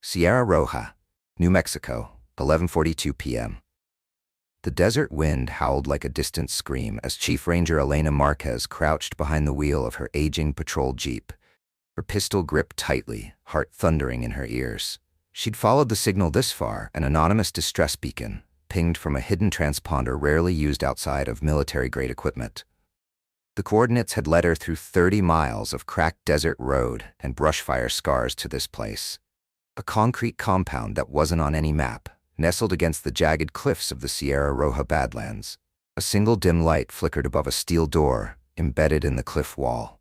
Sierra Roja, New Mexico, 11:42 p.m. The desert wind howled like a distant scream as Chief Ranger Elena Marquez crouched behind the wheel of her aging patrol jeep, her pistol gripped tightly, heart thundering in her ears. She'd followed the signal this far, an anonymous distress beacon, pinged from a hidden transponder rarely used outside of military-grade equipment. The coordinates had led her through 30 miles of cracked desert road and brushfire scars to this place. A concrete compound that wasn't on any map, nestled against the jagged cliffs of the Sierra Roja Badlands. A single dim light flickered above a steel door, embedded in the cliff wall.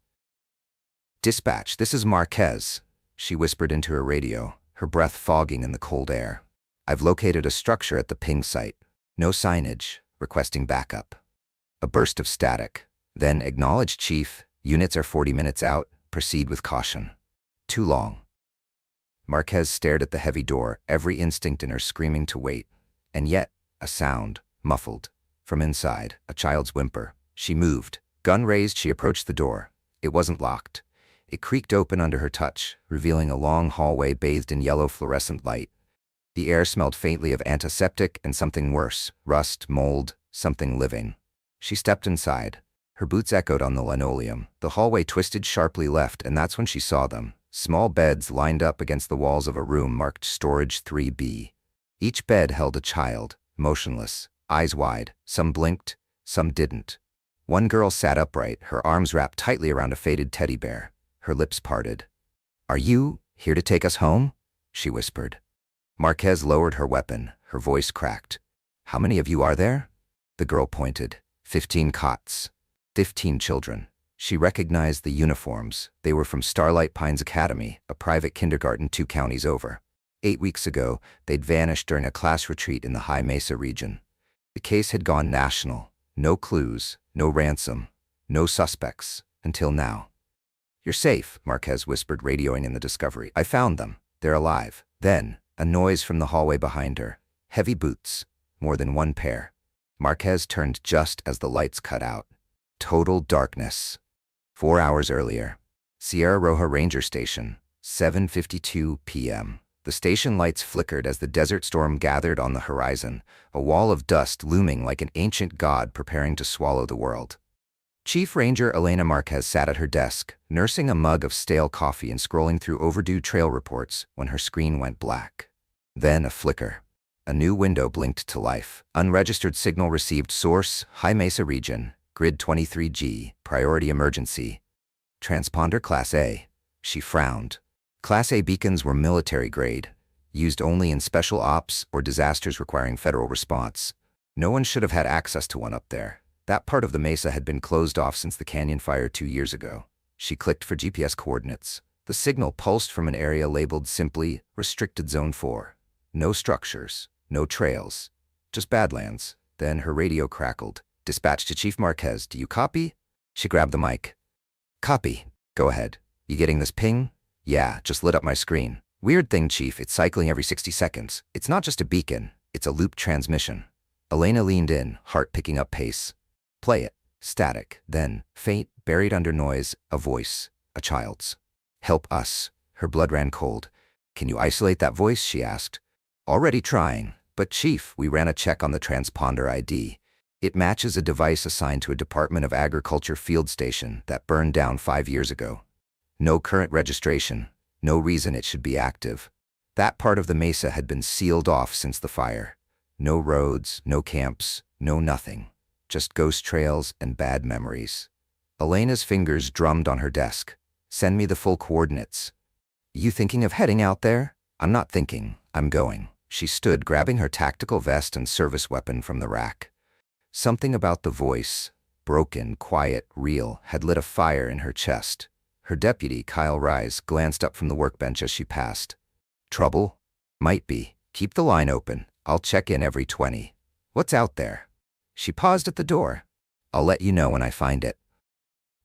"Dispatch, this is Marquez," she whispered into her radio, her breath fogging in the cold air. "I've located a structure at the ping site. No signage, requesting backup." A burst of static. Then, "Acknowledged, Chief. Units are 40 minutes out. Proceed with caution." Too long. Marquez stared at the heavy door, every instinct in her screaming to wait. And yet, a sound, muffled. From inside, a child's whimper. She moved. Gun raised, she approached the door. It wasn't locked. It creaked open under her touch, revealing a long hallway bathed in yellow fluorescent light. The air smelled faintly of antiseptic and something worse, rust, mold, something living. She stepped inside. Her boots echoed on the linoleum. The hallway twisted sharply left, and that's when she saw them. Small beds lined up against the walls of a room marked Storage 3B. Each bed held a child, motionless, eyes wide. Some blinked, some didn't. One girl sat upright, her arms wrapped tightly around a faded teddy bear, her lips parted. "Are you here to take us home?" she whispered. Marquez lowered her weapon, her voice cracked. "How many of you are there?" The girl pointed. 15 cots. 15 children. She recognized the uniforms. They were from Starlight Pines Academy, a private kindergarten 2 counties over. 8 weeks ago, they'd vanished during a class retreat in the High Mesa region. The case had gone national. No clues, no ransom, no suspects, until now. "You're safe," Marquez whispered, radioing in the discovery. "I found them. They're alive." Then, a noise from the hallway behind her. Heavy boots. More than one pair. Marquez turned just as the lights cut out. Total darkness. 4 hours earlier. Sierra Roja Ranger Station, 7:52 p.m. The station lights flickered as the desert storm gathered on the horizon, a wall of dust looming like an ancient god preparing to swallow the world. Chief Ranger Elena Marquez sat at her desk, nursing a mug of stale coffee and scrolling through overdue trail reports when her screen went black. Then a flicker. A new window blinked to life. Unregistered signal received. Source, High Mesa region, grid 23G, priority emergency. Transponder Class A. She frowned. Class A beacons were military grade, used only in special ops or disasters requiring federal response. No one should have had access to one up there. That part of the mesa had been closed off since the canyon fire 2 years ago. She clicked for GPS coordinates. The signal pulsed from an area labeled simply Restricted Zone 4. No structures, no trails, just badlands. Then her radio crackled. "Dispatch to Chief Marquez, do you copy?" She grabbed the mic. "Copy. Go ahead. You getting this ping?" "Yeah, just lit up my screen." "Weird thing, Chief, it's cycling every 60 seconds. It's not just a beacon, it's a loop transmission." Elena leaned in, heart picking up pace. "Play it." Static. Then, faint, buried under noise, a voice. A child's. "Help us." Her blood ran cold. "Can you isolate that voice?" she asked. "Already trying. But Chief, we ran a check on the transponder ID. It matches a device assigned to a Department of Agriculture field station that burned down 5 years ago. No current registration, no reason it should be active. That part of the mesa had been sealed off since the fire. No roads, no camps, no nothing. Just ghost trails and bad memories." Elena's fingers drummed on her desk. "Send me the full coordinates." "You thinking of heading out there?" "I'm not thinking, I'm going." She stood, grabbing her tactical vest and service weapon from the rack. Something about the voice, broken, quiet, real, had lit a fire in her chest. Her deputy, Kyle Rise, glanced up from the workbench as she passed. "Trouble?" "Might be. Keep the line open. I'll check in every 20. "What's out there?" She paused at the door. "I'll let you know when I find it."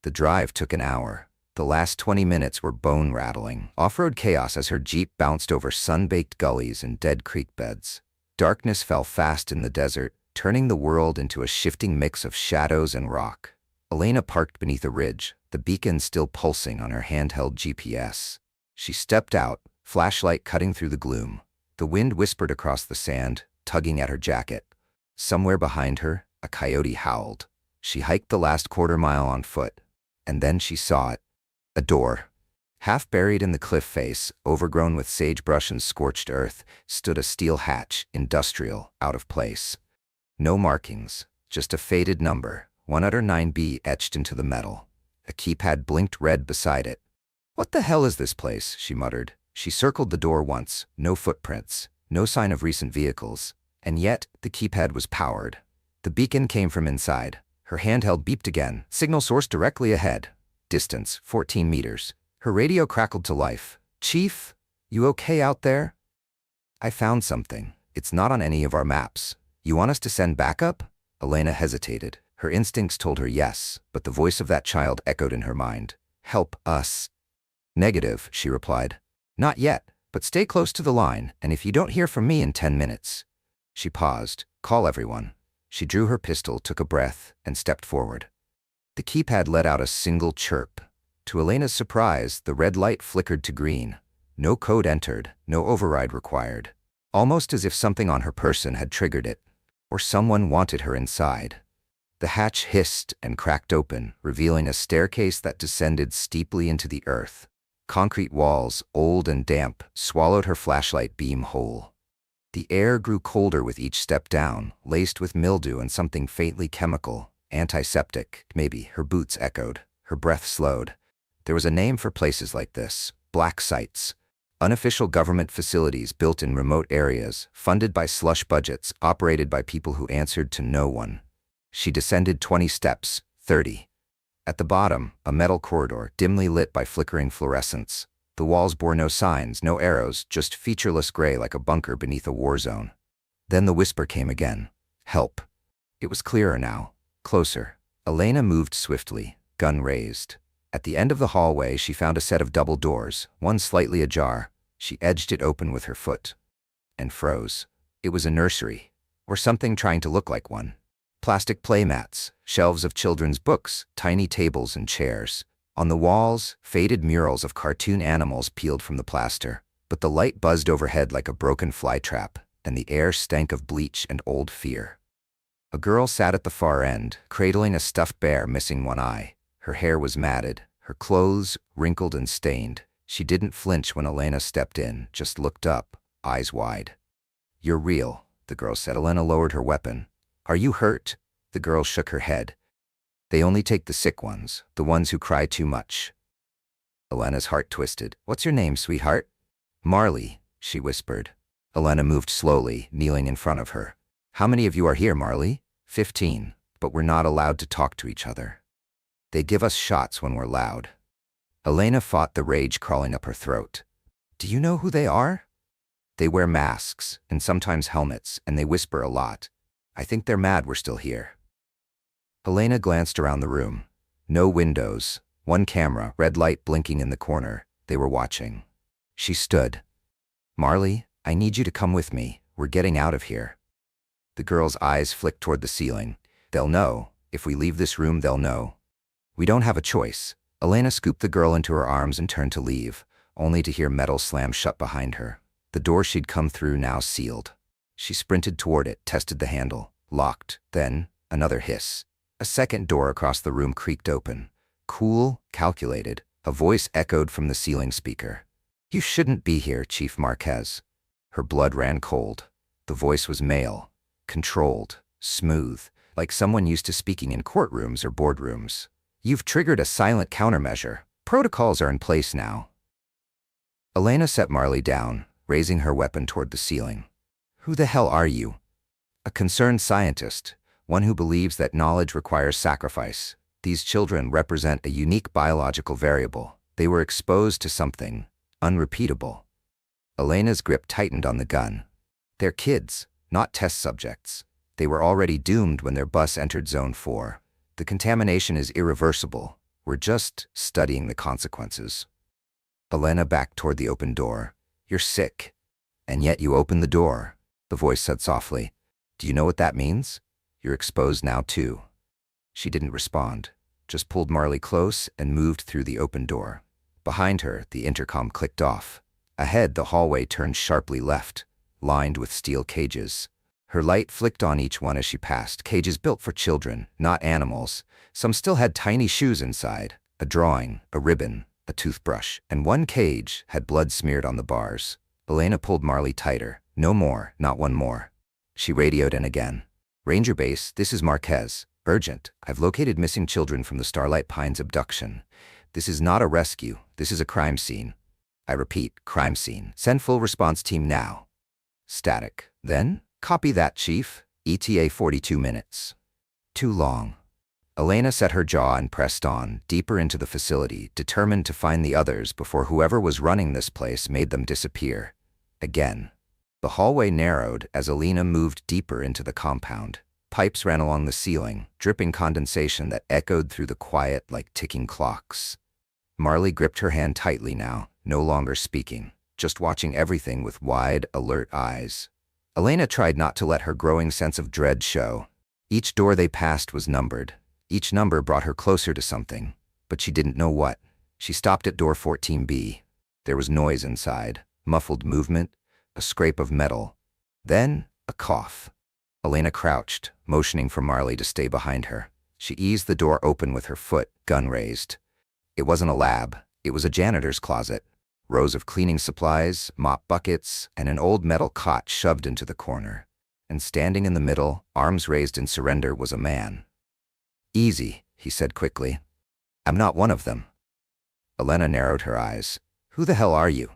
The drive took an hour. The last 20 minutes were bone-rattling. Off-road chaos as her Jeep bounced over sun-baked gullies and dead creek beds. Darkness fell fast in the desert, turning the world into a shifting mix of shadows and rock. Elena parked beneath a ridge, the beacon still pulsing on her handheld GPS. She stepped out, flashlight cutting through the gloom. The wind whispered across the sand, tugging at her jacket. Somewhere behind her, a coyote howled. She hiked the last quarter-mile on foot, and then she saw it. A door. Half buried in the cliff face, overgrown with sagebrush and scorched earth, stood a steel hatch, industrial, out of place. No markings, just a faded number, 109B etched into the metal. A keypad blinked red beside it. "What the hell is this place?" she muttered. She circled the door once, no footprints, no sign of recent vehicles, and yet the keypad was powered. The beacon came from inside. Her handheld beeped again, signal source directly ahead. Distance, 14 meters. Her radio crackled to life. "Chief, you okay out there?" "I found something. It's not on any of our maps. You want us to send backup?" Elena hesitated. Her instincts told her yes, but the voice of that child echoed in her mind. "Help us." "Negative," she replied. "Not yet, but stay close to the line, and if you don't hear from me in 10 minutes. She paused. "Call everyone." She drew her pistol, took a breath, and stepped forward. The keypad let out a single chirp. To Elena's surprise, the red light flickered to green. No code entered, no override required. Almost as if something on her person had triggered it, or someone wanted her inside. The hatch hissed and cracked open, revealing a staircase that descended steeply into the earth. Concrete walls, old and damp, swallowed her flashlight beam whole. The air grew colder with each step down, laced with mildew and something faintly chemical. Antiseptic, maybe, her boots echoed. Her breath slowed. There was a name for places like this: black sites. Unofficial government facilities built in remote areas, funded by slush budgets, operated by people who answered to no one. She descended 20 steps, 30. At the bottom, a metal corridor, dimly lit by flickering fluorescence. The walls bore no signs, no arrows, just featureless gray like a bunker beneath a war zone. Then the whisper came again. "Help." It was clearer now. Closer. Elena moved swiftly, gun raised. At the end of the hallway, she found a set of double doors, one slightly ajar. She edged it open with her foot. And froze. It was a nursery. Or something trying to look like one. Plastic playmats, shelves of children's books, tiny tables and chairs. On the walls, faded murals of cartoon animals peeled from the plaster. But the light buzzed overhead like a broken flytrap, and the air stank of bleach and old fear. A girl sat at the far end, cradling a stuffed bear missing one eye. Her hair was matted, her clothes wrinkled and stained. She didn't flinch when Elena stepped in, just looked up, eyes wide. "You're real," the girl said. Elena lowered her weapon. "Are you hurt?" The girl shook her head. "They only take the sick ones, the ones who cry too much." Elena's heart twisted. "What's your name, sweetheart?" "Marley," she whispered. Elena moved slowly, kneeling in front of her. "How many of you are here, Marley?" 15, but we're not allowed to talk to each other. They give us shots when we're loud." Elena fought the rage crawling up her throat. "Do you know who they are?" "They wear masks, and sometimes helmets, and they whisper a lot. I think they're mad we're still here." Elena glanced around the room. No windows, one camera, red light blinking in the corner. They were watching. She stood. "Marley, I need you to come with me. We're getting out of here." The girl's eyes flicked toward the ceiling. "They'll know. If we leave this room, they'll know. We don't have a choice." Elena scooped the girl into her arms and turned to leave, only to hear metal slam shut behind her. The door she'd come through now sealed. She sprinted toward it, tested the handle. Locked. Then, another hiss. A second door across the room creaked open. Cool, calculated. A voice echoed from the ceiling speaker. "You shouldn't be here, Chief Marquez." Her blood ran cold. The voice was male. Controlled. Smooth. Like someone used to speaking in courtrooms or boardrooms. "You've triggered a silent countermeasure. Protocols are in place now." Elena set Marley down, raising her weapon toward the ceiling. "Who the hell are you?" "A concerned scientist, one who believes that knowledge requires sacrifice. These children represent a unique biological variable. They were exposed to something unrepeatable." Elena's grip tightened on the gun. "They're kids, not test subjects. They were already doomed when their bus entered Zone 4. The contamination is irreversible. We're just studying the consequences." Elena backed toward the open door. "You're sick. And yet you opened the door," the voice said softly. "Do you know what that means? You're exposed now, too." She didn't respond, just pulled Marley close and moved through the open door. Behind her, the intercom clicked off. Ahead, the hallway turned sharply left, lined with steel cages. Her light flicked on each one as she passed, cages built for children, not animals. Some still had tiny shoes inside, a drawing, a ribbon, a toothbrush, and one cage had blood smeared on the bars. Elena pulled Marley tighter. No more, not one more. She radioed in again. Ranger Base, this is Marquez. Urgent. I've located missing children from the Starlight Pines abduction. This is not a rescue. This is a crime scene. I repeat, crime scene. Send full response team now. Static. Then? Copy that, Chief. ETA 42 minutes. Too long. Elena set her jaw and pressed on, deeper into the facility, determined to find the others before whoever was running this place made them disappear. Again. The hallway narrowed as Elena moved deeper into the compound. Pipes ran along the ceiling, dripping condensation that echoed through the quiet like ticking clocks. Marley gripped her hand tightly now, no longer speaking, just watching everything with wide, alert eyes. Elena tried not to let her growing sense of dread show. Each door they passed was numbered. Each number brought her closer to something, but she didn't know what. She stopped at door 14B. There was noise inside, muffled movement, a scrape of metal. Then, a cough. Elena crouched, motioning for Marley to stay behind her. She eased the door open with her foot, gun raised. It wasn't a lab. It was a janitor's closet. Rows of cleaning supplies, mop buckets, and an old metal cot shoved into the corner. And standing in the middle, arms raised in surrender, was a man. Easy, he said quickly. I'm not one of them. Elena narrowed her eyes. Who the hell are you?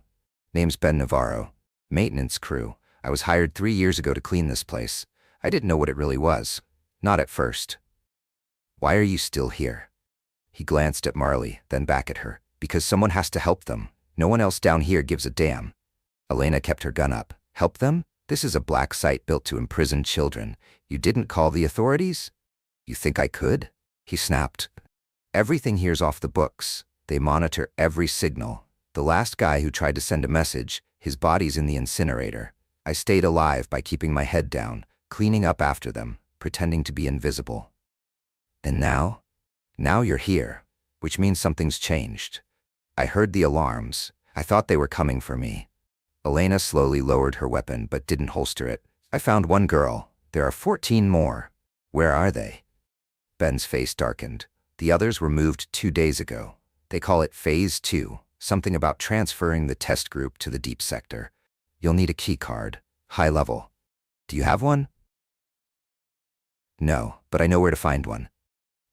Name's Ben Navarro. Maintenance crew. I was hired 3 years ago to clean this place. I didn't know what it really was. Not at first. Why are you still here? He glanced at Marley, then back at her. Because someone has to help them. No one else down here gives a damn. Elena kept her gun up. Help them? This is a black site built to imprison children. You didn't call the authorities? You think I could? He snapped. Everything here's off the books. They monitor every signal. The last guy who tried to send a message, his body's in the incinerator. I stayed alive by keeping my head down, cleaning up after them, pretending to be invisible. And now? Now you're here, which means something's changed. I heard the alarms. I thought they were coming for me. Elena slowly lowered her weapon but didn't holster it. I found one girl. There are 14 more. Where are they? Ben's face darkened. The others were moved 2 days ago. They call it Phase 2, something about transferring the test group to the deep sector. You'll need a key card. High level. Do you have one? No, but I know where to find one.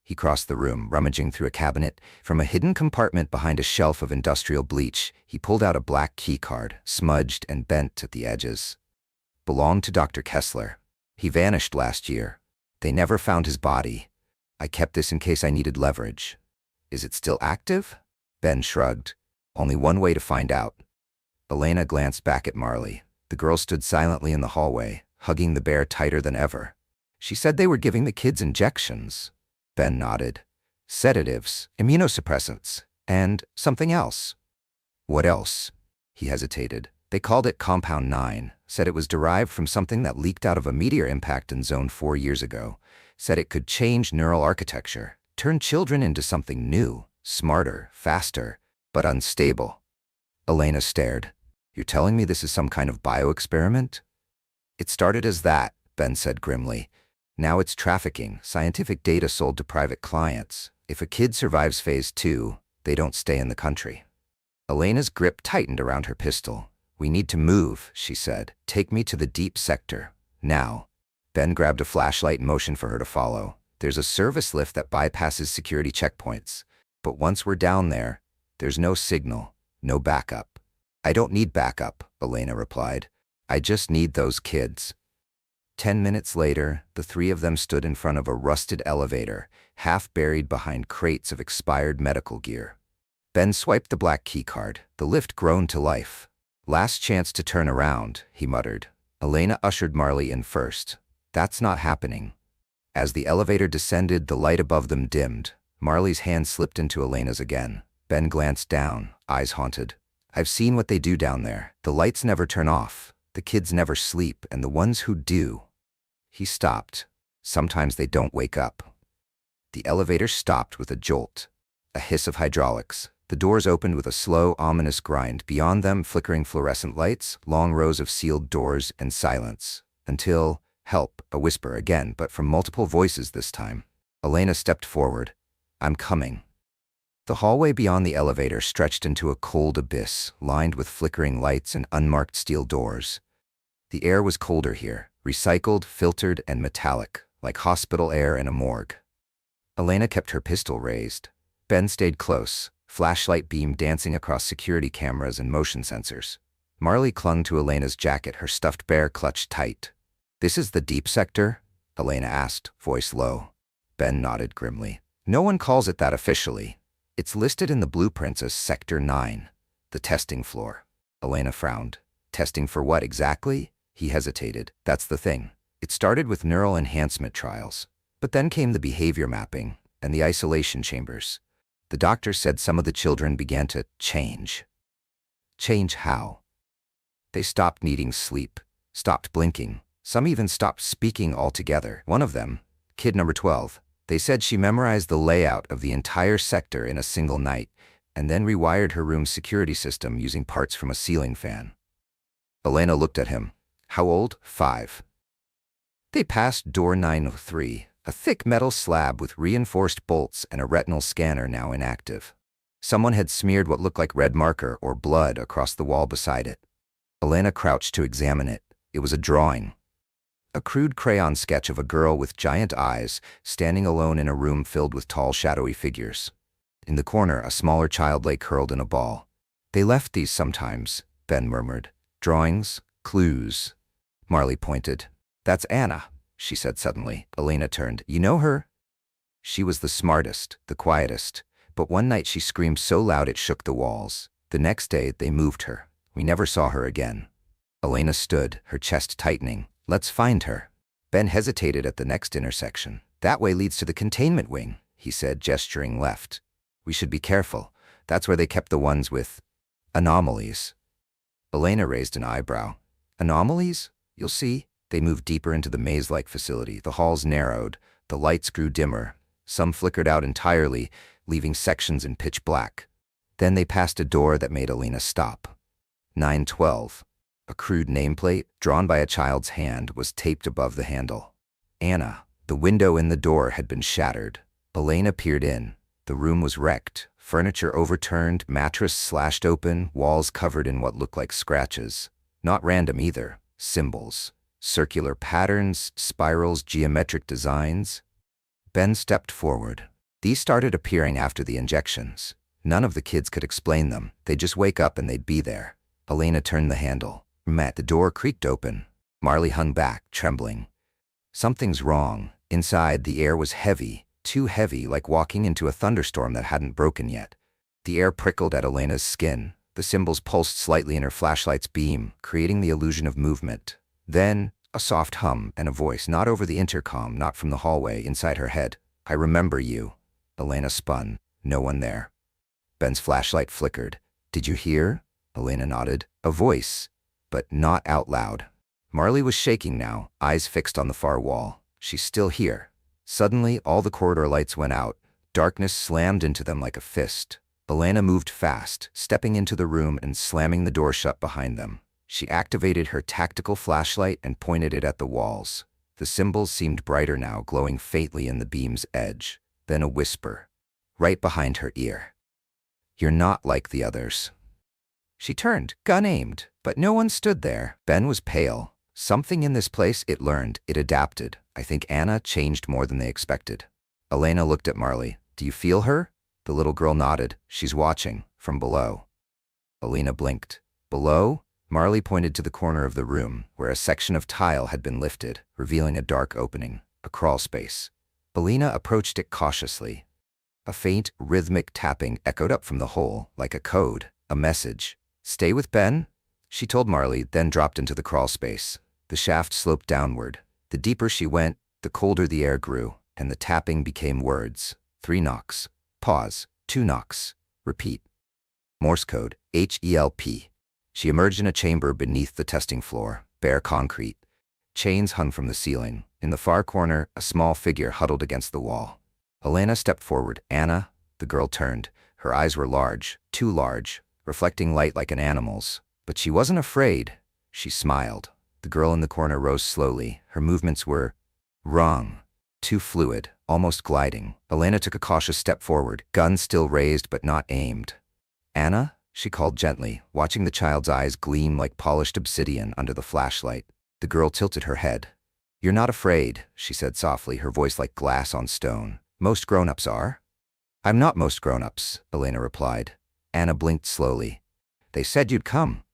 He crossed the room, rummaging through a cabinet. From a hidden compartment behind a shelf of industrial bleach, he pulled out a black key card, smudged and bent at the edges. Belonged to Dr. Kessler. He vanished last year. They never found his body. I kept this in case I needed leverage. Is it still active? Ben shrugged. Only one way to find out. Elena glanced back at Marley. The girl stood silently in the hallway, hugging the bear tighter than ever. She said they were giving the kids injections. Ben nodded. Sedatives, immunosuppressants, and something else. What else? He hesitated. They called it Compound 9, said it was derived from something that leaked out of a meteor impact in Zone 4 years ago, said it could change neural architecture, turn children into something new, smarter, faster, but unstable. Elena stared. You're telling me this is some kind of bioexperiment? It started as that, Ben said grimly. Now it's trafficking, scientific data sold to private clients. If a kid survives Phase 2, they don't stay in the country. Elena's grip tightened around her pistol. We need to move, she said. Take me to the deep sector. Now. Ben grabbed a flashlight and motioned for her to follow. There's a service lift that bypasses security checkpoints. But once we're down there, there's no signal, no backup. I don't need backup, Elena replied. I just need those kids. 10 minutes later, the three of them stood in front of a rusted elevator, half buried behind crates of expired medical gear. Ben swiped the black keycard. The lift groaned to life. Last chance to turn around, he muttered. Elena ushered Marley in first. That's not happening. As the elevator descended, the light above them dimmed. Marley's hand slipped into Elena's again. Ben glanced down, eyes haunted. I've seen what they do down there. The lights never turn off. The kids never sleep, and the ones who do. He stopped. Sometimes they don't wake up. The elevator stopped with a jolt. A hiss of hydraulics. The doors opened with a slow, ominous grind. Beyond them, flickering fluorescent lights, long rows of sealed doors, and silence. Until, help, a whisper again, but from multiple voices this time. Elena stepped forward. I'm coming. The hallway beyond the elevator stretched into a cold abyss, lined with flickering lights and unmarked steel doors. The air was colder here, recycled, filtered, and metallic, like hospital air in a morgue. Elena kept her pistol raised. Ben stayed close, flashlight beam dancing across security cameras and motion sensors. Marley clung to Elena's jacket, her stuffed bear clutched tight. This is the deep sector? Elena asked, voice low. Ben nodded grimly. No one calls it that officially. It's listed in the blueprints as Sector 9, the testing floor. Elena frowned. Testing for what exactly? He hesitated. That's the thing. It started with neural enhancement trials. But then came the behavior mapping and the isolation chambers. The doctor said some of the children began to change. Change how? They stopped needing sleep, stopped blinking. Some even stopped speaking altogether. One of them, kid number 12, they said she memorized the layout of the entire sector in a single night and then rewired her room's security system using parts from a ceiling fan. Elena looked at him. How old? 5. They passed door 903, a thick metal slab with reinforced bolts and a retinal scanner now inactive. Someone had smeared what looked like red marker or blood across the wall beside it. Elena crouched to examine it. It was a drawing. A crude crayon sketch of a girl with giant eyes standing alone in a room filled with tall, shadowy figures. In the corner, a smaller child lay curled in a ball. They left these sometimes, Ben murmured. Drawings, clues. Marley pointed. That's Anna, she said suddenly. Elena turned. You know her? She was the smartest, the quietest, but one night she screamed so loud it shook the walls. The next day, they moved her. We never saw her again. Elena stood, her chest tightening. Let's find her. Ben hesitated at the next intersection. That way leads to the containment wing, he said, gesturing left. We should be careful. That's where they kept the ones with anomalies. Elena raised an eyebrow. Anomalies? You'll see. They moved deeper into the maze-like facility. The halls narrowed. The lights grew dimmer. Some flickered out entirely, leaving sections in pitch black. Then they passed a door that made Elena stop. 912. A crude nameplate, drawn by a child's hand, was taped above the handle. Anna. The window in the door had been shattered. Elena peered in. The room was wrecked. Furniture overturned, mattress slashed open, walls covered in what looked like scratches. Not random either. Symbols. Circular patterns, spirals, geometric designs. Ben stepped forward. These started appearing after the injections. None of the kids could explain them. They'd just wake up and they'd be there. Elena turned the handle. The door creaked open. Marley hung back, trembling. Something's wrong. Inside, the air was heavy, too heavy, like walking into a thunderstorm that hadn't broken yet. The air prickled at Elena's skin. The symbols pulsed slightly in her flashlight's beam, creating the illusion of movement. Then, a soft hum and a voice, not over the intercom, not from the hallway, inside her head. I remember you. Elena spun. No one there. Ben's flashlight flickered. Did you hear? Elena nodded. A voice, but not out loud. Marley was shaking now, eyes fixed on the far wall. She's still here. Suddenly, all the corridor lights went out. Darkness slammed into them like a fist. Elena moved fast, stepping into the room and slamming the door shut behind them. She activated her tactical flashlight and pointed it at the walls. The symbols seemed brighter now, glowing faintly in the beam's edge. Then a whisper, right behind her ear. You're not like the others. She turned, gun aimed, but no one stood there. Ben was pale. Something in this place, it learned, it adapted. I think Anna changed more than they expected. Elena looked at Marley. Do you feel her? The little girl nodded. She's watching, from below. Elena blinked. Below? Marley pointed to the corner of the room, where a section of tile had been lifted, revealing a dark opening, a crawl space. Elena approached it cautiously. A faint, rhythmic tapping echoed up from the hole, like a code, a message. Stay with Ben? She told Marley, then dropped into the crawl space. The shaft sloped downward. The deeper she went, the colder the air grew, and the tapping became words. 3 knocks. Pause. 2 knocks. Repeat. Morse code, HELP. She emerged in a chamber beneath the testing floor, bare concrete. Chains hung from the ceiling. In the far corner, a small figure huddled against the wall. Elena stepped forward. Anna? The girl turned. Her eyes were large, too large, reflecting light like an animal's. But she wasn't afraid. She smiled. The girl in the corner rose slowly. Her movements were wrong, too fluid, almost gliding. Elena took a cautious step forward, gun still raised but not aimed. "Anna?" she called gently, watching the child's eyes gleam like polished obsidian under the flashlight. The girl tilted her head. "You're not afraid," she said softly, her voice like glass on stone. "Most grown-ups are." "I'm not most grown-ups," Elena replied. Anna blinked slowly. "They said you'd come."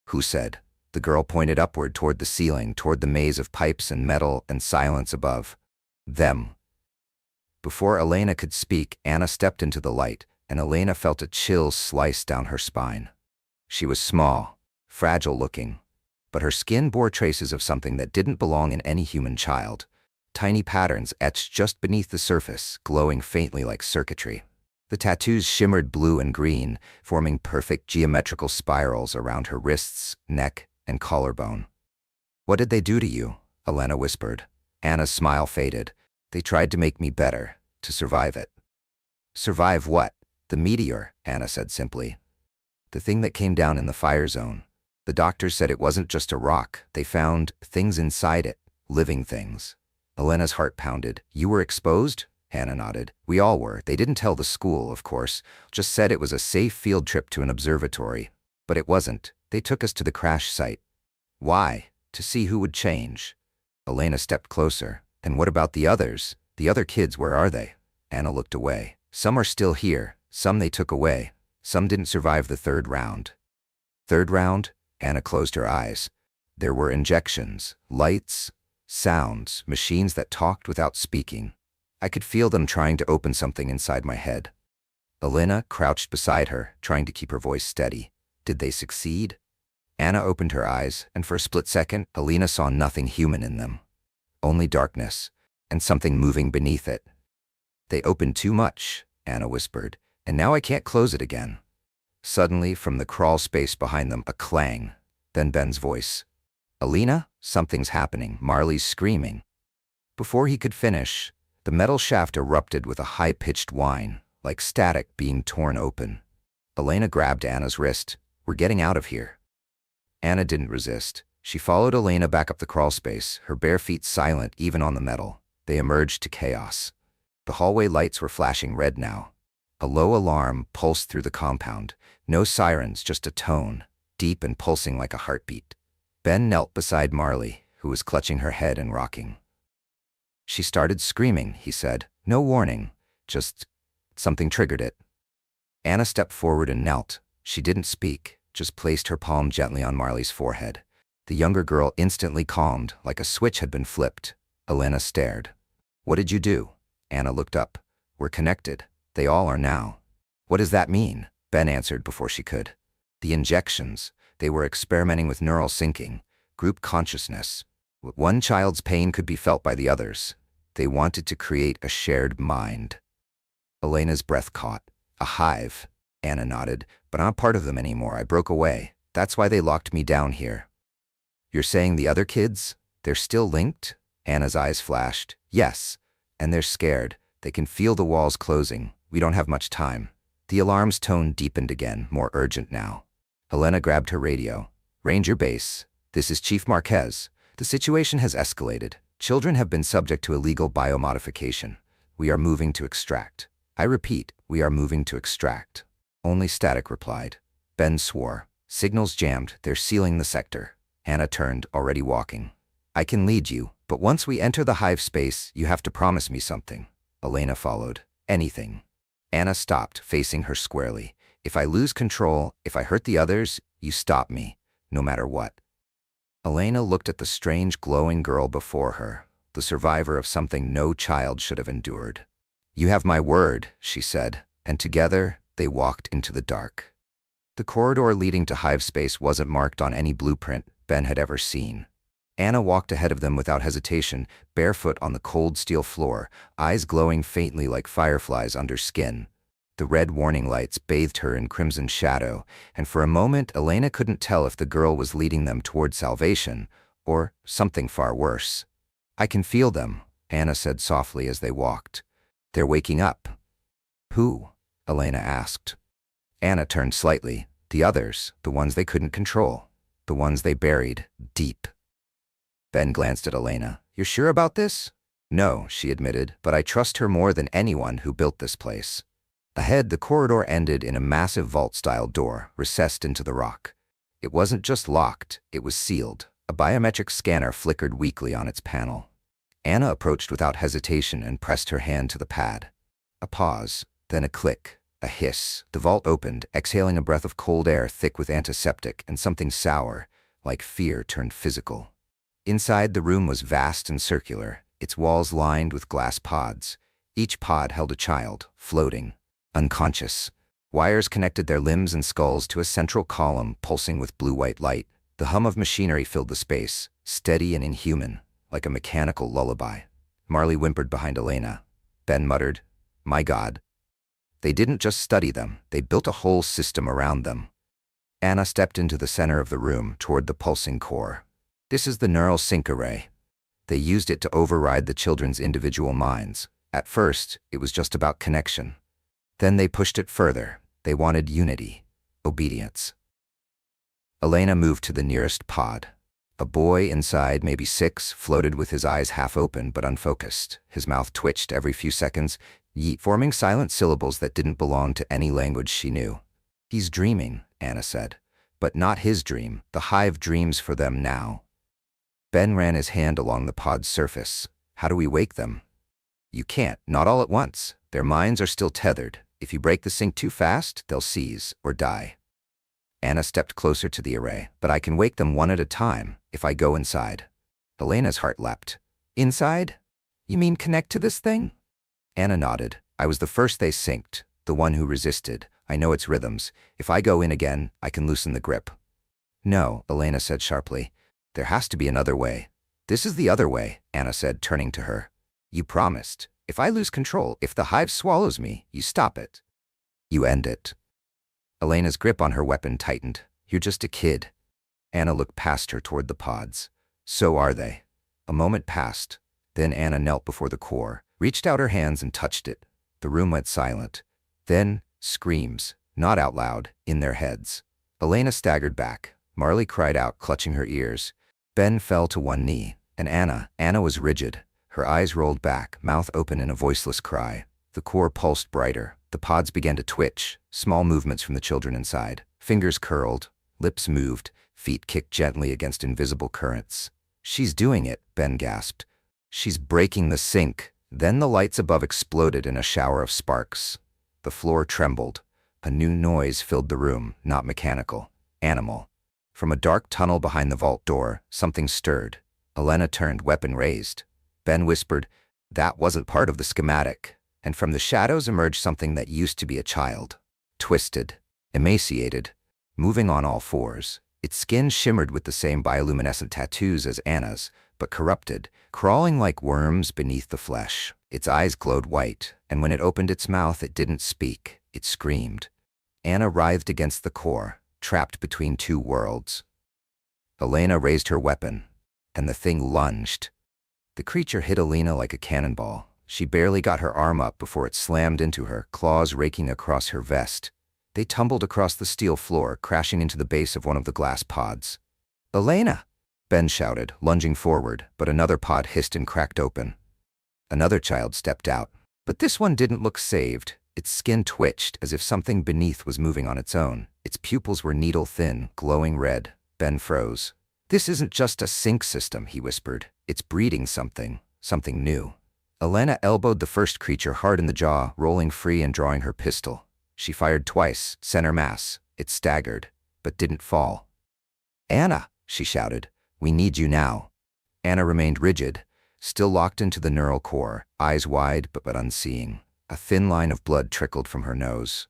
"Who said?" The girl pointed upward toward the ceiling, toward the maze of pipes and metal and silence above. "Them." Before Elena could speak, Anna stepped into the light, and Elena felt a chill slice down her spine. She was small, fragile-looking, but her skin bore traces of something that didn't belong in any human child. Tiny patterns etched just beneath the surface, glowing faintly like circuitry. The tattoos shimmered blue and green, forming perfect geometrical spirals around her wrists, neck, and collarbone. "What did they do to you?" Elena whispered. Anna's smile faded. "They tried to make me better, to survive it." "Survive what?" "The meteor," Anna said simply. "The thing that came down in the fire zone. The doctors said it wasn't just a rock. They found things inside it, living things." Elena's heart pounded. "You were exposed?" Anna nodded. "We all were. They didn't tell the school, of course. Just said it was a safe field trip to an observatory. But it wasn't. They took us to the crash site." "Why?" "To see who would change." Elena stepped closer. "And what about the others? The other kids, where are they?" Anna looked away. "Some are still here. Some they took away. Some didn't survive the third round." "Third round?" Anna closed her eyes. There were injections, lights, sounds, machines that talked without speaking. I could feel them trying to open something inside my head. Elena crouched beside her, trying to keep her voice steady. "Did they succeed?" Anna opened her eyes, and for a split second, Elena saw nothing human in them. Only darkness, and something moving beneath it. "They opened too much," Anna whispered, "and now I can't close it again." Suddenly, from the crawl space behind them, a clang, then Ben's voice. "Elena, something's happening. Marley's screaming." Before he could finish, the metal shaft erupted with a high-pitched whine, like static being torn open. Elena grabbed Anna's wrist. "We're getting out of here." Anna didn't resist. She followed Elena back up the crawl space, her bare feet silent even on the metal. They emerged to chaos. The hallway lights were flashing red now. A low alarm pulsed through the compound. No sirens, just a tone, deep and pulsing like a heartbeat. Ben knelt beside Marley, who was clutching her head and rocking. "She started screaming," he said. "No warning, just something triggered it." Anna stepped forward and knelt. She didn't speak, just placed her palm gently on Marley's forehead. The younger girl instantly calmed, like a switch had been flipped. Elena stared. "What did you do?" Anna looked up. "We're connected. They all are now." "What does that mean?" Ben answered before she could. "The injections. They were experimenting with neural syncing, group consciousness. One child's pain could be felt by the others. They wanted to create a shared mind." Elena's breath caught. "A hive." Anna nodded. "But I'm not part of them anymore. I broke away. That's why they locked me down here." "You're saying the other kids? They're still linked?" Anna's eyes flashed. "Yes. And they're scared. They can feel the walls closing. We don't have much time." The alarm's tone deepened again, more urgent now. Elena grabbed her radio. "Ranger Base. This is Chief Marquez. The situation has escalated. Children have been subject to illegal biomodification. We are moving to extract. I repeat, we are moving to extract." Only static replied. Ben swore. "Signals jammed. They're sealing the sector." Anna turned, already walking. "I can lead you, but once we enter the hive space, you have to promise me something." Elena followed. "Anything." Anna stopped, facing her squarely. "If I lose control, if I hurt the others, you stop me, no matter what." Elena looked at the strange glowing girl before her, the survivor of something no child should have endured. "You have my word," she said, and together they walked into the dark. The corridor leading to hive space wasn't marked on any blueprint Ben had ever seen. Anna walked ahead of them without hesitation, barefoot on the cold steel floor, eyes glowing faintly like fireflies under skin. The red warning lights bathed her in crimson shadow, and for a moment Elena couldn't tell if the girl was leading them toward salvation or something far worse. "I can feel them," Anna said softly as they walked. "They're waking up." "Who?" Elena asked. Anna turned slightly. The others, the ones they couldn't control. The ones they buried deep. Ben glanced at Elena. You're sure about this? No, she admitted, but I trust her more than anyone who built this place. Ahead, the corridor ended in a massive vault-style door, recessed into the rock. It wasn't just locked, it was sealed. A biometric scanner flickered weakly on its panel. Anna approached without hesitation and pressed her hand to the pad. A pause, then a click, a hiss. The vault opened, exhaling a breath of cold air thick with antiseptic, and something sour, like fear, turned physical. Inside, the room was vast and circular, its walls lined with glass pods. Each pod held a child, floating, unconscious. Wires connected their limbs and skulls to a central column pulsing with blue-white light. The hum of machinery filled the space, steady and inhuman, like a mechanical lullaby. Marley whimpered behind Elena. Ben muttered, "My God." They didn't just study them, they built a whole system around them. Anna stepped into the center of the room, toward the pulsing core. This is the neural sync array. They used it to override the children's individual minds. At first, it was just about connection. Then they pushed it further. They wanted unity, obedience. Elena moved to the nearest pod. A boy inside, maybe 6, floated with his eyes half open but unfocused. His mouth twitched every few seconds, forming silent syllables that didn't belong to any language she knew. He's dreaming, Anna said. But not his dream. The hive dreams for them now. Ben ran his hand along the pod's surface. How do we wake them? You can't, not all at once. Their minds are still tethered. If you break the sync too fast, they'll seize or die. Anna stepped closer to the array. But I can wake them one at a time, if I go inside. Elena's heart leapt. Inside? You mean connect to this thing? Anna nodded. I was the first they synced, the one who resisted. I know its rhythms. If I go in again, I can loosen the grip. No, Elena said sharply. There has to be another way. This is the other way, Anna said, turning to her. You promised. If I lose control, if the hive swallows me, you stop it. You end it. Elena's grip on her weapon tightened. You're just a kid. Anna looked past her toward the pods. So are they. A moment passed. Then Anna knelt before the core, reached out her hands and touched it. The room went silent. Then, screams, not out loud, in their heads. Elena staggered back. Marley cried out, clutching her ears. Ben fell to one knee, and Anna was rigid. Her eyes rolled back, mouth open in a voiceless cry. The core pulsed brighter. The pods began to twitch, small movements from the children inside. Fingers curled, lips moved, feet kicked gently against invisible currents. She's doing it, Ben gasped. She's breaking the sync. Then the lights above exploded in a shower of sparks. The floor trembled. A new noise filled the room, not mechanical, animal. From a dark tunnel behind the vault door, something stirred. Elena turned, weapon raised. Ben whispered, that wasn't part of the schematic. And from the shadows emerged something that used to be a child. Twisted, emaciated, moving on all fours. Its skin shimmered with the same bioluminescent tattoos as Anna's, but corrupted, crawling like worms beneath the flesh. Its eyes glowed white, and when it opened its mouth, it didn't speak. It screamed. Anna writhed against the core, trapped between two worlds. Elena raised her weapon, and the thing lunged. The creature hit Elena like a cannonball. She barely got her arm up before it slammed into her, claws raking across her vest. They tumbled across the steel floor, crashing into the base of one of the glass pods. Elena! Ben shouted, lunging forward, but another pod hissed and cracked open. Another child stepped out, but this one didn't look saved. Its skin twitched as if something beneath was moving on its own. Its pupils were needle-thin, glowing red. Ben froze. This isn't just a sync system, he whispered. It's breeding something new. Elena elbowed the first creature hard in the jaw, rolling free and drawing her pistol. She fired twice, center mass. It staggered, but didn't fall. Anna, she shouted, we need you now. Anna remained rigid, still locked into the neural core, eyes wide but unseeing. A thin line of blood trickled from her nose.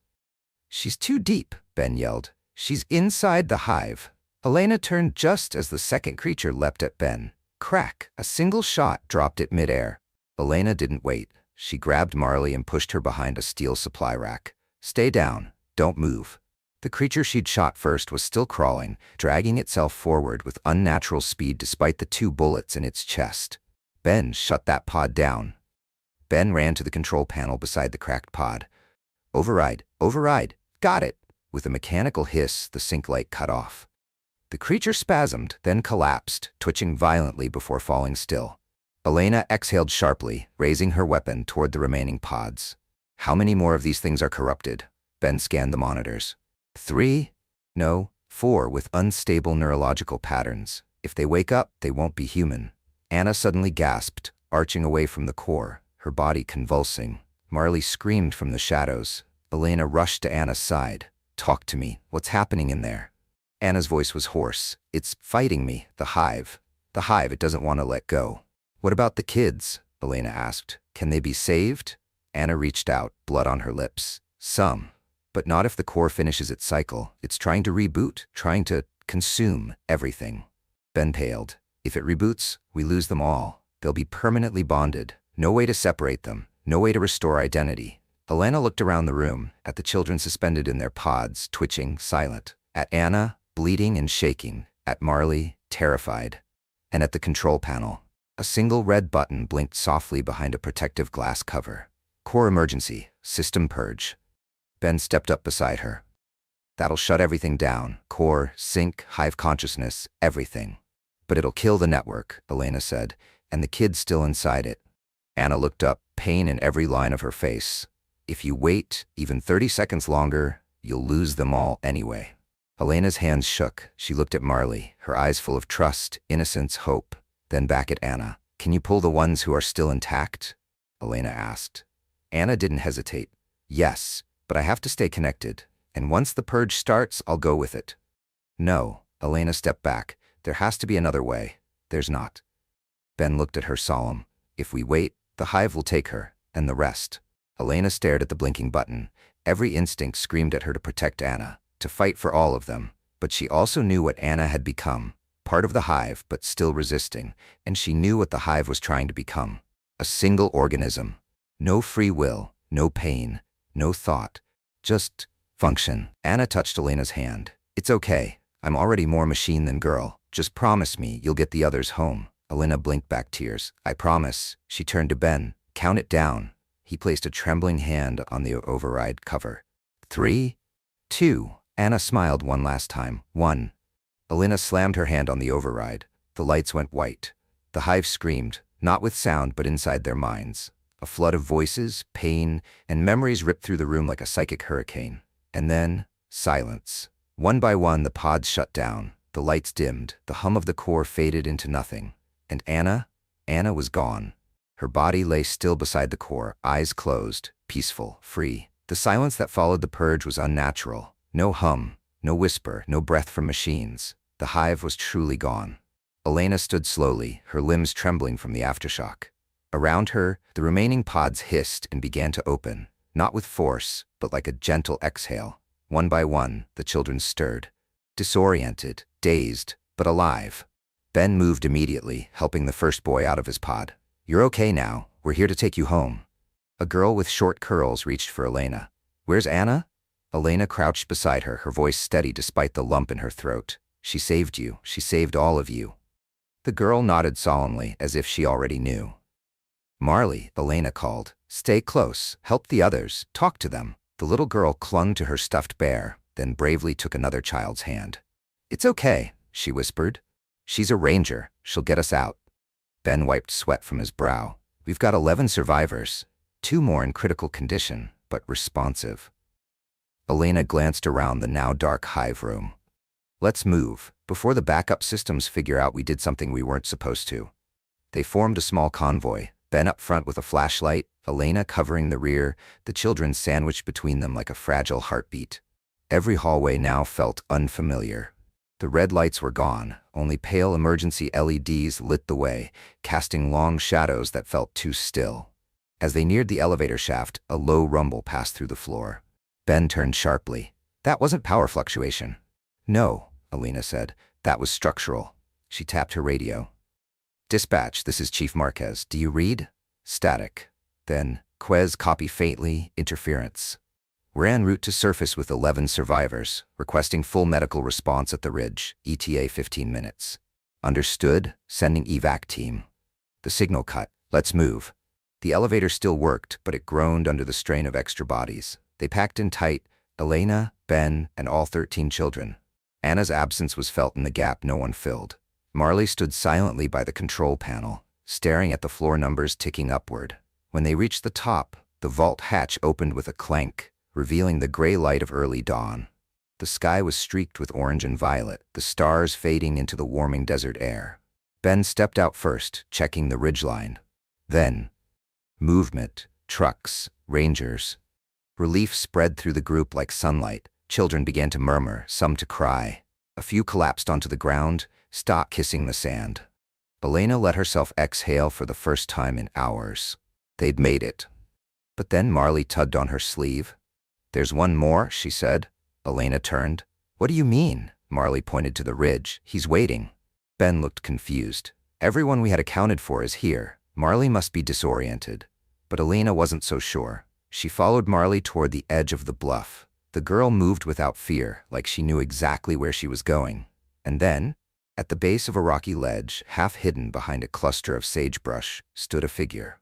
She's too deep, Ben yelled. She's inside the hive. Elena turned just as the second creature leapt at Ben. Crack! A single shot dropped it midair. Elena didn't wait. She grabbed Marley and pushed her behind a steel supply rack. Stay down. Don't move. The creature she'd shot first was still crawling, dragging itself forward with unnatural speed despite the 2 bullets in its chest. Ben shut that pod down. Ben ran to the control panel beside the cracked pod. Override, override, got it. With a mechanical hiss, the sync light cut off. The creature spasmed, then collapsed, twitching violently before falling still. Elena exhaled sharply, raising her weapon toward the remaining pods. How many more of these things are corrupted? Ben scanned the monitors. 3? No, 4 with unstable neurological patterns. If they wake up, they won't be human. Anna suddenly gasped, arching away from the core, her body convulsing. Marley screamed from the shadows. Elena rushed to Anna's side. Talk to me. What's happening in there? Anna's voice was hoarse. It's fighting me, the hive. The hive, it doesn't want to let go. What about the kids? Elena asked. Can they be saved? Anna reached out, blood on her lips. Some. But not if the core finishes its cycle. It's trying to reboot, trying to consume everything. Ben paled. If it reboots, we lose them all. They'll be permanently bonded. No way to separate them. No way to restore identity. Elena looked around the room, at the children suspended in their pods, twitching, silent. At Anna, bleeding and shaking. At Marley, terrified. And at the control panel. A single red button blinked softly behind a protective glass cover. Core emergency. System purge. Ben stepped up beside her. That'll shut everything down. Core, sync, hive consciousness, everything. But it'll kill the network, Elena said, and the kid's still inside it. Anna looked up, pain in every line of her face. If you wait even 30 seconds longer, you'll lose them all anyway. Elena's hands shook. She looked at Marley, her eyes full of trust, innocence, hope. Then back at Anna. Can you pull the ones who are still intact? Elena asked. Anna didn't hesitate. Yes, but I have to stay connected. And once the purge starts, I'll go with it. No, Elena stepped back. There has to be another way. There's not. Ben looked at her solemn. If we wait, the hive will take her, and the rest. Elena stared at the blinking button. Every instinct screamed at her to protect Anna, to fight for all of them. But she also knew what Anna had become. Part of the hive, but still resisting. And she knew what the hive was trying to become. A single organism. No free will, no pain, no thought. Just function. Anna touched Elena's hand. It's okay. I'm already more machine than girl. Just promise me you'll get the others home. Elena blinked back tears. I promise. She turned to Ben. Count it down. He placed a trembling hand on the override cover. 3, 2. Anna smiled one last time. 1. Elena slammed her hand on the override. The lights went white. The hive screamed, not with sound but inside their minds. A flood of voices, pain, and memories ripped through the room like a psychic hurricane. And then, silence. One by one, the pods shut down. The lights dimmed. The hum of the core faded into nothing. And Anna was gone. Her body lay still beside the core, eyes closed, peaceful, free. The silence that followed the purge was unnatural. No hum, no whisper, no breath from machines. The hive was truly gone. Elena stood slowly, her limbs trembling from the aftershock. Around her, the remaining pods hissed and began to open, not with force, but like a gentle exhale. One by one, the children stirred. Disoriented, dazed, but alive. Ben moved immediately, helping the first boy out of his pod. You're okay now. We're here to take you home. A girl with short curls reached for Elena. Where's Anna? Elena crouched beside her, her voice steady despite the lump in her throat. She saved you. She saved all of you. The girl nodded solemnly, as if she already knew. Marley, Elena called. Stay close. Help the others. Talk to them. The little girl clung to her stuffed bear, then bravely took another child's hand. It's okay, she whispered. She's a ranger. She'll get us out. Ben wiped sweat from his brow. We've got 11 survivors. 2 more in critical condition, but responsive. Elena glanced around the now dark hive room. Let's move, before the backup systems figure out we did something we weren't supposed to. They formed a small convoy, Ben up front with a flashlight, Elena covering the rear, the children sandwiched between them like a fragile heartbeat. Every hallway now felt unfamiliar. The red lights were gone, only pale emergency LEDs lit the way, casting long shadows that felt too still. As they neared the elevator shaft, a low rumble passed through the floor. Ben turned sharply. That wasn't power fluctuation. No, Elena said. That was structural. She tapped her radio. Dispatch, this is Chief Marquez. Do you read? Static. Then, Quez copy faintly, interference. We're en route to surface with 11 survivors, requesting full medical response at the ridge, ETA 15 minutes. Understood, sending evac team. The signal cut. Let's move. The elevator still worked, but it groaned under the strain of extra bodies. They packed in tight, Elena, Ben, and all 13 children. Anna's absence was felt in the gap no one filled. Marley stood silently by the control panel, staring at the floor numbers ticking upward. When they reached the top, the vault hatch opened with a clank, revealing the gray light of early dawn. The sky was streaked with orange and violet, the stars fading into the warming desert air. Ben stepped out first, checking the ridgeline. Then, movement, trucks, rangers. Relief spread through the group like sunlight. Children began to murmur, some to cry. A few collapsed onto the ground, stock kissing the sand. Elena let herself exhale for the first time in hours. They'd made it. But then Marley tugged on her sleeve. "There's one more," she said. Elena turned. "What do you mean?" Marley pointed to the ridge. "He's waiting." Ben looked confused. "Everyone we had accounted for is here." Marley must be disoriented. But Elena wasn't so sure. She followed Marley toward the edge of the bluff. The girl moved without fear, like she knew exactly where she was going. And then, at the base of a rocky ledge, half hidden behind a cluster of sagebrush, stood a figure.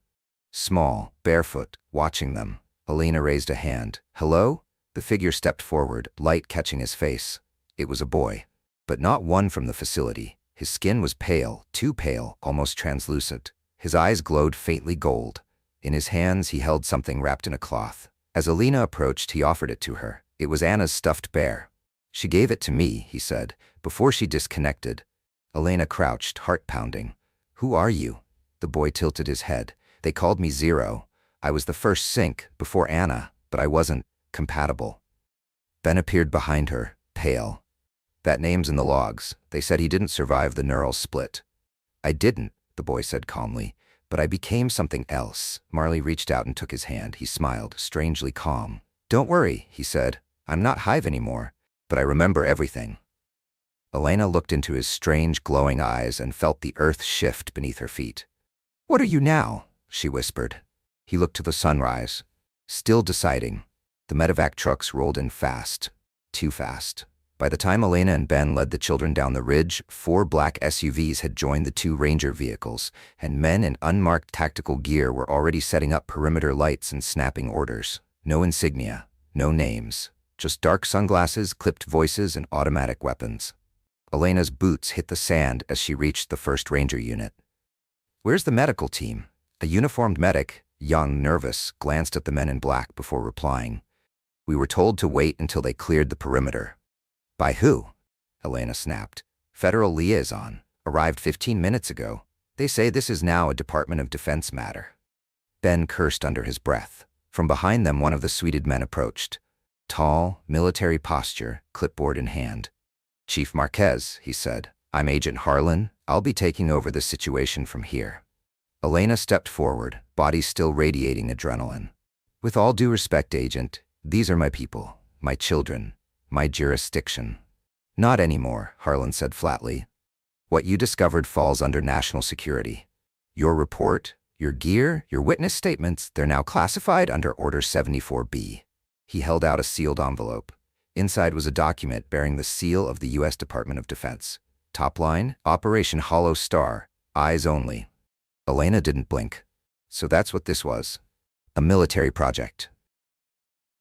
Small, barefoot, watching them. Elena raised a hand. "Hello?" The figure stepped forward, light catching his face. It was a boy. But not one from the facility. His skin was pale, too pale, almost translucent. His eyes glowed faintly gold. In his hands he held something wrapped in a cloth. As Elena approached, he offered it to her. It was Anna's stuffed bear. "She gave it to me," he said, before she disconnected. Elena crouched, heart pounding. "Who are you?" The boy tilted his head. "They called me Zero. I was the first sync, before Anna, but I wasn't compatible." Ben appeared behind her, pale. "That name's in the logs. They said he didn't survive the neural split." "I didn't," the boy said calmly, "but I became something else." Marley reached out and took his hand. He smiled, strangely calm. "Don't worry," he said. "I'm not Hive anymore, but I remember everything." Elena looked into his strange, glowing eyes and felt the earth shift beneath her feet. "What are you now?" she whispered. He looked to the sunrise. Still deciding. The medevac trucks rolled in fast. Too fast. By the time Elena and Ben led the children down the ridge, 4 black SUVs had joined the 2 Ranger vehicles, and men in unmarked tactical gear were already setting up perimeter lights and snapping orders. No insignia, no names, just dark sunglasses, clipped voices, and automatic weapons. Elena's boots hit the sand as she reached the first Ranger unit. "Where's the medical team?" A uniformed medic, young, nervous, glanced at the men in black before replying. "We were told to wait until they cleared the perimeter." "By who?" Elena snapped. "Federal liaison. Arrived 15 minutes ago. They say this is now a Department of Defense matter." Ben cursed under his breath. From behind them, one of the suited men approached. Tall, military posture, clipboard in hand. "Chief Marquez," he said. "I'm Agent Harlan. I'll be taking over the situation from here." Elena stepped forward, body still radiating adrenaline. "With all due respect, Agent, these are my people, my children, my jurisdiction." "Not anymore," Harlan said flatly. "What you discovered falls under national security. Your report, your gear, your witness statements, they're now classified under Order 74B. He held out a sealed envelope. Inside was a document bearing the seal of the U.S. Department of Defense. Top line, Operation Hollow Star, eyes only. Elena didn't blink. So that's what this was. A military project.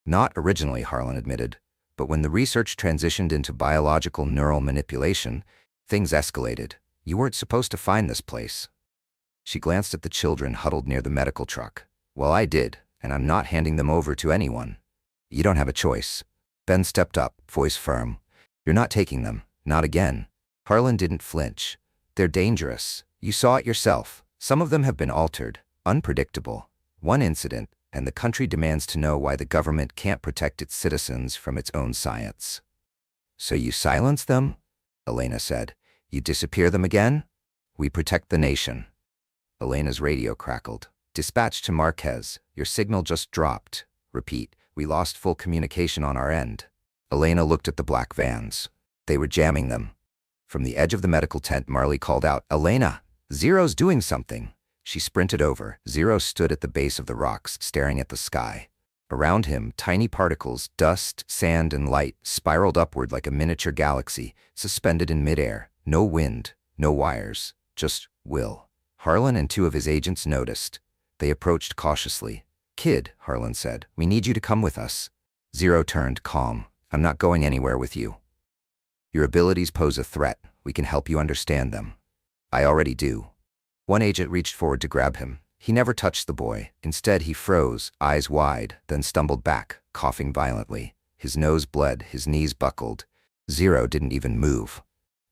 Not originally, Harlan admitted, but when the research transitioned into biological neural manipulation, things escalated. You weren't supposed to find this place. She glanced at the children huddled near the medical truck. "Well, I did, and I'm not handing them over to anyone." "You don't have a choice." Ben stepped up, voice firm. "You're not taking them. Not again." Harlan didn't flinch. "They're dangerous. You saw it yourself. Some of them have been altered, unpredictable. One incident, and the country demands to know why the government can't protect its citizens from its own science." "So you silence them?" Elena said. "You disappear them again?" "We protect the nation." Elena's radio crackled. "Dispatch to Marquez. Your signal just dropped. Repeat. We lost full communication on our end." Elena looked at the black vans. They were jamming them. From the edge of the medical tent, Marley called out, "Elena, Zero's doing something." She sprinted over. Zero stood at the base of the rocks, staring at the sky. Around him, tiny particles, dust, sand, and light, spiraled upward like a miniature galaxy, suspended in midair. No wind, no wires, just will. Harlan and 2 of his agents noticed. They approached cautiously. "Kid," Harlan said, "we need you to come with us." Zero turned calm. I'm not going anywhere with you. Your abilities pose a threat. We can help you understand them. I already do. One agent reached forward to grab him. He never touched the boy. Instead, he froze, eyes wide, then stumbled back, coughing violently. His nose bled, his knees buckled. Zero didn't even move.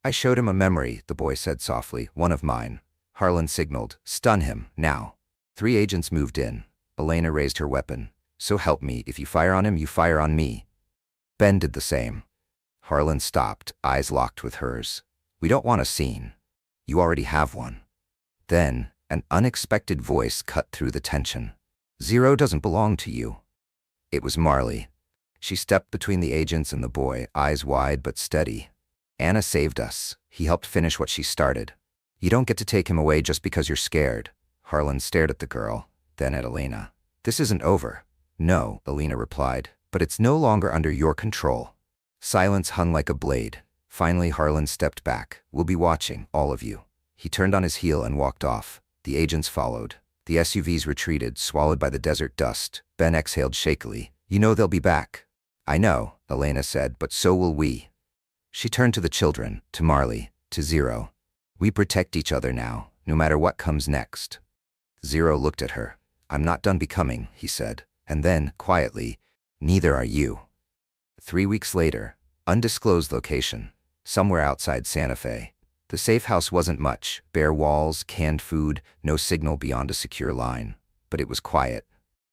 I showed him a memory, the boy said softly, one of mine. Harlan signaled, stun him, now. 3 agents moved in. Elena raised her weapon. So help me, if you fire on him, you fire on me. Ben did the same. Harlan stopped, eyes locked with hers. We don't want a scene. You already have one. Then, an unexpected voice cut through the tension. Zero doesn't belong to you. It was Marley. She stepped between the agents and the boy, eyes wide but steady. Anna saved us. He helped finish what she started. You don't get to take him away just because you're scared. Harlan stared at the girl, then at Elena. This isn't over. No, Elena replied, but it's no longer under your control. Silence hung like a blade. Finally, Harlan stepped back. We'll be watching, all of you. He turned on his heel and walked off. The agents followed. The SUVs retreated, swallowed by the desert dust. Ben exhaled shakily. You know they'll be back. I know, Elena said, but so will we. She turned to the children, to Marley, to Zero. We protect each other now, no matter what comes next. Zero looked at her. I'm not done becoming, he said. And then, quietly, neither are you. 3 weeks later, undisclosed location, somewhere outside Santa Fe. The safe house wasn't much, bare walls, canned food, no signal beyond a secure line. But it was quiet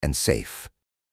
and safe.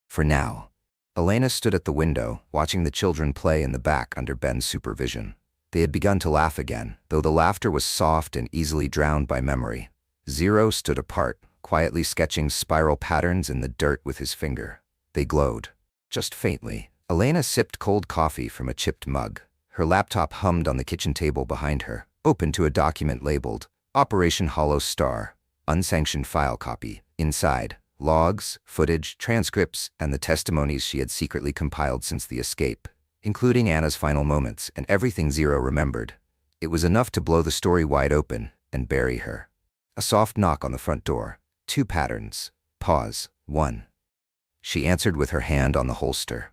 For now. Elena stood at the window, watching the children play in the back under Ben's supervision. They had begun to laugh again, though the laughter was soft and easily drowned by memory. Zero stood apart, quietly sketching spiral patterns in the dirt with his finger. They glowed, just faintly. Elena sipped cold coffee from a chipped mug. Her laptop hummed on the kitchen table behind her, open to a document labeled Operation Hollow Star, unsanctioned file copy. Inside, logs, footage, transcripts, and the testimonies she had secretly compiled since the escape, including Anna's final moments and everything Zero remembered. It was enough to blow the story wide open and bury her. A soft knock on the front door. 2 patterns. Pause. 1. She answered with her hand on the holster.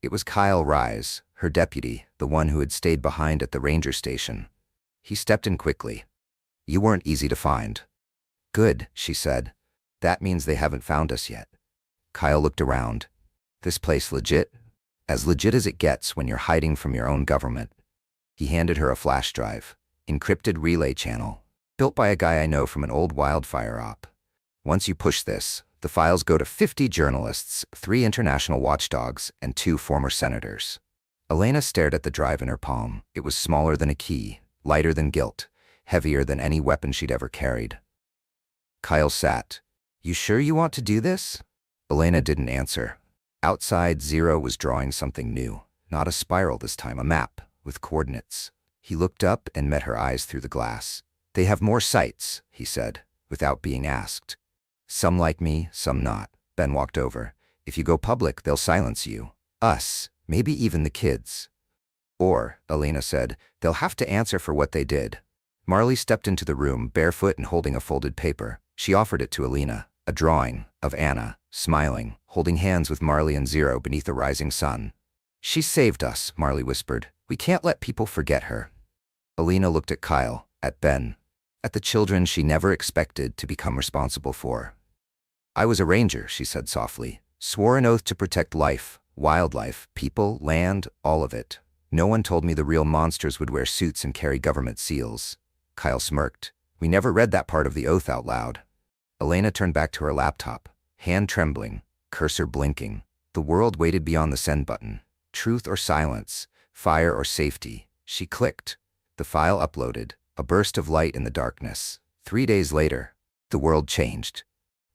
It was Kyle Rise, her deputy, the one who had stayed behind at the ranger station. He stepped in quickly. You weren't easy to find. Good, she said. That means they haven't found us yet. Kyle looked around. This place legit? As legit as it gets when you're hiding from your own government. He handed her a flash drive. Encrypted relay channel. Built by a guy I know from an old wildfire op. Once you push this, the files go to 50 journalists, 3 international watchdogs, and 2 former senators. Elena stared at the drive in her palm. It was smaller than a key, lighter than guilt, heavier than any weapon she'd ever carried. Kyle sat. You sure you want to do this? Elena didn't answer. Outside, Zero was drawing something new. Not a spiral this time, a map, with coordinates. He looked up and met her eyes through the glass. They have more sites, he said, without being asked. Some like me, some not. Ben walked over. If you go public, they'll silence you. Us, maybe even the kids. Or, Elena said, they'll have to answer for what they did. Marley stepped into the room, barefoot and holding a folded paper. She offered it to Elena, a drawing of Anna, smiling, holding hands with Marley and Zero beneath the rising sun. She saved us, Marley whispered. We can't let people forget her. Elena looked at Kyle, at Ben, at the children she never expected to become responsible for. I was a ranger, she said softly. Swore an oath to protect life, wildlife, people, land, all of it. No one told me the real monsters would wear suits and carry government seals. Kyle smirked. We never read that part of the oath out loud. Elena turned back to her laptop, hand trembling, cursor blinking. The world waited beyond the send button. Truth or silence, fire or safety. She clicked. The file uploaded, a burst of light in the darkness. 3 days later, the world changed.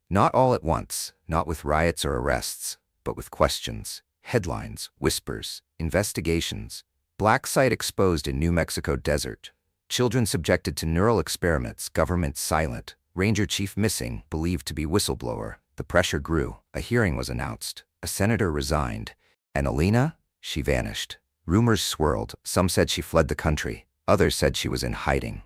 Not all at once, not with riots or arrests, but with questions, headlines, whispers, investigations. Black site exposed in New Mexico desert. Children subjected to neural experiments, government silent. Ranger chief missing, believed to be whistleblower. The pressure grew. A hearing was announced. A senator resigned. And Elena? She vanished. Rumors swirled. Some said she fled the country. Others said she was in hiding.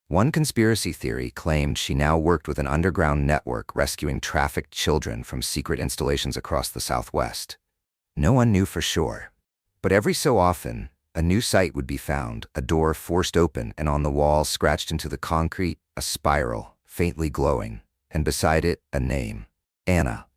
One conspiracy theory claimed she now worked with an underground network rescuing trafficked children from secret installations across the Southwest. No one knew for sure. But every so often, a new site would be found, a door forced open, and on the wall, scratched into the concrete, a spiral, faintly glowing, and beside it, a name. Anna.